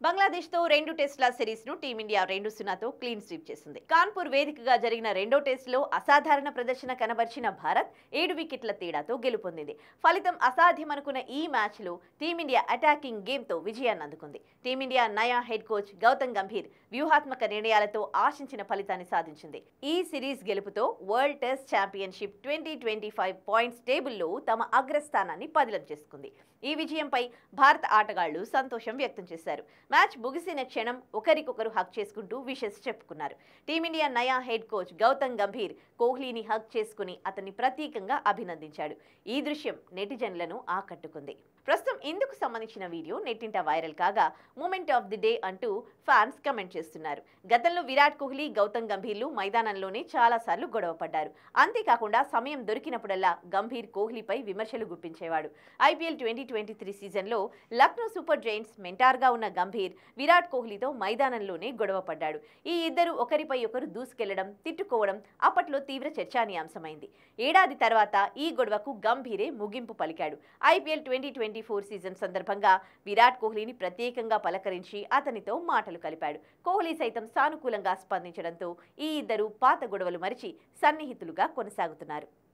బంగ్లాదేశ్తో 2 టెస్టుల సిరీస్ను team India 2-0తో clean sweep చేసింది. కాన్పూర్ వేదికగా జరిగిన రెండో టెస్టులో అసాధారణ ప్రదర్శన కనబర్చిన భారత్ 7 వికెట్ల తేడాతో గెలుపొందింది. ఫలితం అసాధ్యమనుకున్న ఈ మ్యాచ్లో టీమిండియా అటాకింగ్ గేమ్తో విజయాన్ని అందుకుంది. టీమిండియా నయా హెడ్ కోచ్ గౌతమ్ గంభీర్ వ్యూహాత్మక నిర్ణయాలతో ఆశించిన ఫలితాన్ని సాధించింది. ఈ సిరీస్ గెలుపుతో వరల్డ్ టెస్ట్ ఛాంపియన్షిప్ 2025 పాయింట్స్ టేబుల్లో తమ అగ్రస్థానాన్ని పదిలం చేసుకుంది. ఈ విజయంపై భారత ఆటగాళ్లు సంతోషం వ్యక్తం చేశారు. మ్యాచ్ ముగిసిన క్షణం ఒకరికొకరు హగ్ చేసుకుంటూ విషెస్ చెప్పుకున్నారు. టీమిండియా నయా హెడ్ కోచ్ గౌతమ్ గంభీర్ కోహ్లీని హగ్ చేసుకుని అతన్ని ప్రత్యేకంగా అభినందించాడు. ఈ దృశ్యం నెటిజన్లను ఆకట్టుకుంది. ప్రస్తుతం ఇందుకు సంబంధించిన వీడియో నెట్టింట వైరల్ కాగా మూమెంట్ ఆఫ్ ది డే అంటూ ఫ్యాన్స్ కమెంట్ చేస్తున్నారు. గతంలో విరాట్ కోహ్లీ, గౌతమ్ గంభీర్లు మైదానంలోనే చాలాసార్లు గొడవ పడ్డారు. అంతేకాకుండా సమయం దొరికినప్పుడల్లా గంభీర్ కోహ్లీపై విమర్శలు గుప్పించేవాడు. ఐపీఎల్ 2023 సీజన్లో లక్నో సూపర్ జైంట్స్ మెంటార్గా ఉన్న గంభీర్ విరాట్ కోహ్లీతో మైదానంలోనే గొడవ పడ్డాడు. ఈ ఇద్దరు ఒకరిపై ఒకరు దూసుకెళ్లడం, తిట్టుకోవడం అప్పట్లో తీవ్ర చర్చానీయాంశమైంది. ఏడాది తర్వాత ఈ గొడవకు గంభీరే ముగింపు పలికాడు. ఐపీఎల్ 2024 సీజన్ సందర్భంగా విరాట్ కోహ్లీని ప్రత్యేకంగా పలకరించి అతనితో మాటలు కలిపాడు. కోహ్లీ సైతం సానుకూలంగా స్పందించడంతో ఈ ఇద్దరు పాత గొడవలు మరిచి సన్నిహితులుగా కొనసాగుతున్నారు.